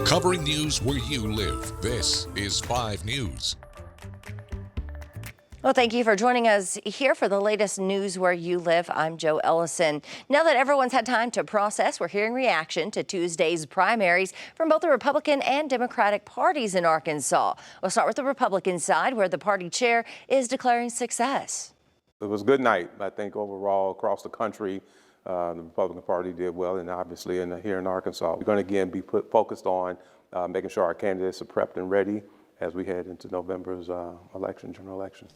Covering news where you live, this is 5 News. Well, thank you for joining us here for the latest news where you live. I'm Joe Ellison. Now that everyone's had time to process, we're hearing reaction to Tuesday's primaries from both the Republican and Democratic parties in Arkansas. We'll start with the Republican side, where the party chair is declaring success. It was a good night, I think, overall across the country. The Republican Party did well, and obviously here in Arkansas. We're going to again be focused on making sure our candidates are prepped and ready as we head into November's general election.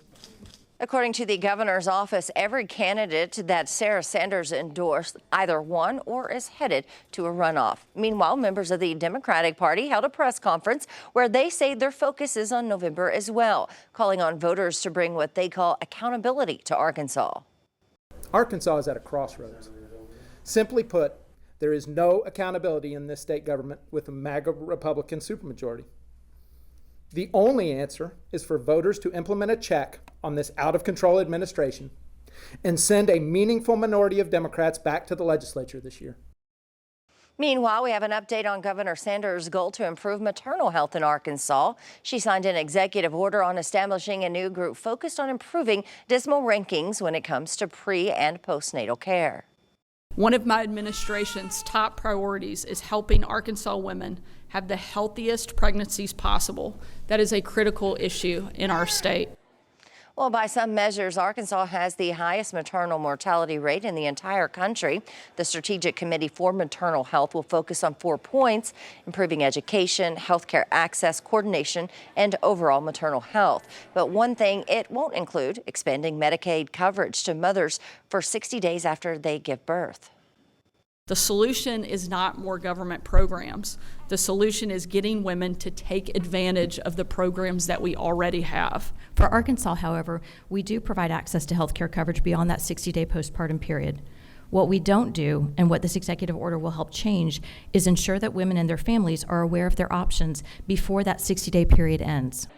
According to the governor's office, every candidate that Sarah Sanders endorsed either won or is headed to a runoff. Meanwhile, members of the Democratic Party held a press conference where they say their focus is on November as well, calling on voters to bring what they call accountability to Arkansas. Arkansas is at a crossroads. Simply put, there is no accountability in this state government with a MAGA Republican supermajority. The only answer is for voters to implement a check on this out-of-control administration and send a meaningful minority of Democrats back to the legislature this year. Meanwhile, we have an update on Governor Sanders' goal to improve maternal health in Arkansas. She signed an executive order on establishing a new group focused on improving dismal rankings when it comes to pre- and postnatal care. One of my administration's top priorities is helping Arkansas women have the healthiest pregnancies possible. That is a critical issue in our state. Well, by some measures, Arkansas has the highest maternal mortality rate in the entire country. The Strategic Committee for Maternal Health will focus on 4 points: improving education, healthcare access, coordination, and overall maternal health. But one thing it won't include: expanding Medicaid coverage to mothers for 60 days after they give birth. The solution is not more government programs. The solution is getting women to take advantage of the programs that we already have. For Arkansas, however, we do provide access to health care coverage beyond that 60-day postpartum period. What we don't do, and what this executive order will help change, is ensure that women and their families are aware of their options before that 60-day period ends.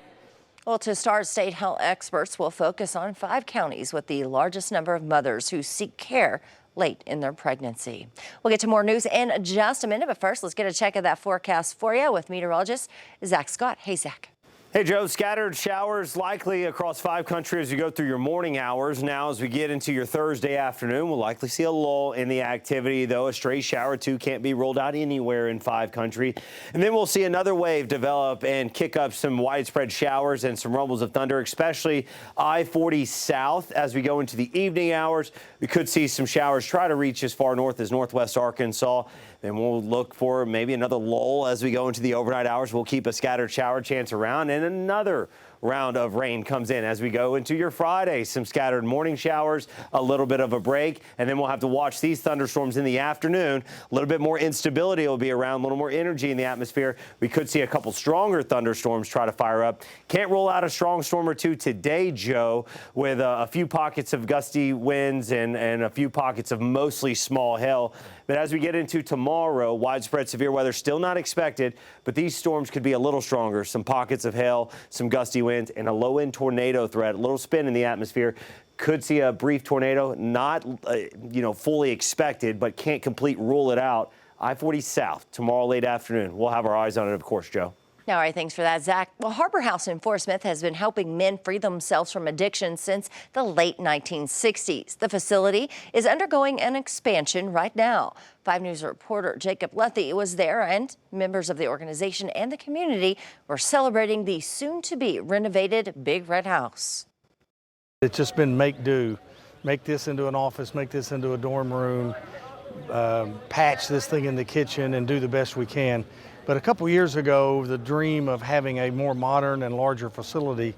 Well, to start, state health experts will focus on 5 counties with the largest number of mothers who seek care late in their pregnancy. We'll get to more news in just a minute, but first, let's get a check of that forecast for you with meteorologist Zach Scott. Hey, Zach. Hey, Joe. Scattered showers likely across 5 countries as you go through your morning hours. Now, as we get into your Thursday afternoon, we'll likely see a lull in the activity, though a stray shower or 2 can't be ruled out anywhere in 5 countries. And then we'll see another wave develop and kick up some widespread showers and some rumbles of thunder, especially I-40 south. As we go into the evening hours, we could see some showers try to reach as far north as northwest Arkansas. Then we'll look for maybe another lull as we go into the overnight hours. We'll keep a scattered shower chance around, and another round of rain comes in as we go into your Friday. Some scattered morning showers, a little bit of a break, and then we'll have to watch these thunderstorms in the afternoon. A little bit more instability will be around, a little more energy in the atmosphere. We could see a couple stronger thunderstorms try to fire up. Can't rule out a strong storm or 2 today, Joe, with a few pockets of gusty winds and a few pockets of mostly small hail. But as we get into tomorrow, widespread severe weather still not expected, but these storms could be a little stronger. Some pockets of hail, some gusty winds, and a low-end tornado threat. A little spin in the atmosphere. Could see a brief tornado, not fully expected, but can't complete rule it out. I-40 south tomorrow late afternoon. We'll have our eyes on it, of course, Joe. All right, thanks for that, Zach. Well, Harbor House in Fort Smith has been helping men free themselves from addiction since the late 1960s. The facility is undergoing an expansion right now. 5 News reporter Jacob Lethe was there, and members of the organization and the community were celebrating the soon-to-be renovated Big Red House. It's just been make do. Make this into an office, make this into a dorm room, patch this thing in the kitchen, and do the best we can. But a couple years ago, the dream of having a more modern and larger facility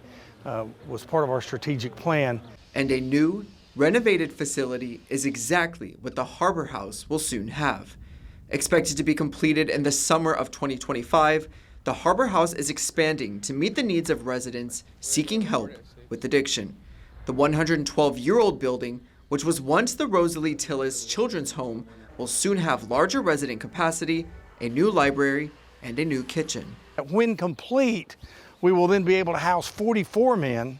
was part of our strategic plan. And a new, renovated facility is exactly what the Harbor House will soon have. Expected to be completed in the summer of 2025, the Harbor House is expanding to meet the needs of residents seeking help with addiction. The 112-year-old building, which was once the Rosalie Tillis Children's Home, will soon have larger resident capacity, a new library, and a new kitchen. When complete, we will then be able to house 44 men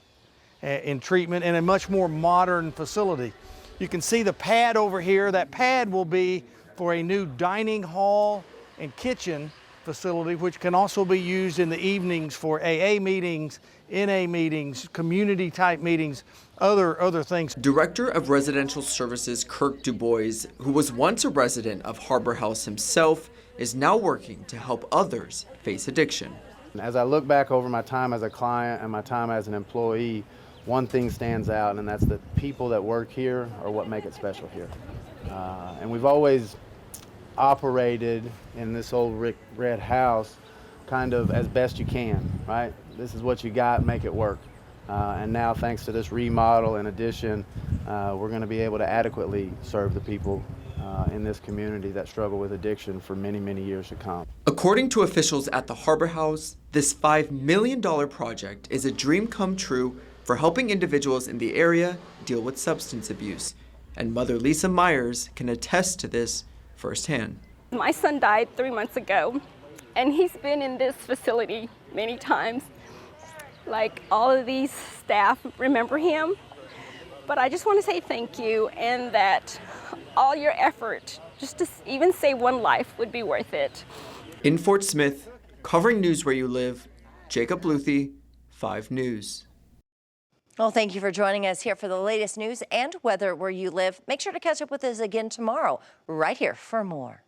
in treatment in a much more modern facility. You can see the pad over here. That pad will be for a new dining hall and kitchen facility, which can also be used in the evenings for AA meetings, NA meetings, community type meetings, other things. Director of Residential Services Kirk Du Bois, who was once a resident of Harbor House himself, is now working to help others face addiction. As I look back over my time as a client and my time as an employee, one thing stands out, and that's that people that work here are what make it special here. And we've always operated in this old red house kind of as best you can, right? This is what you got, make it work. And now, thanks to this remodel and addition, we're going to be able to adequately serve the people in this community that struggle with addiction for many, many years to come. According to officials at the Harbor House, this $5 million project is a dream come true for helping individuals in the area deal with substance abuse. And Mother Lisa Myers can attest to this firsthand. My son died 3 months ago, and he's been in this facility many times. Like, all of these staff remember him, but I just want to say thank you, and that all your effort, just to even save one life, would be worth it. In Fort Smith, covering news where you live, Jacob Luthi, 5 News. Well, thank you for joining us here for the latest news and weather where you live. Make sure to catch up with us again tomorrow, right here for more.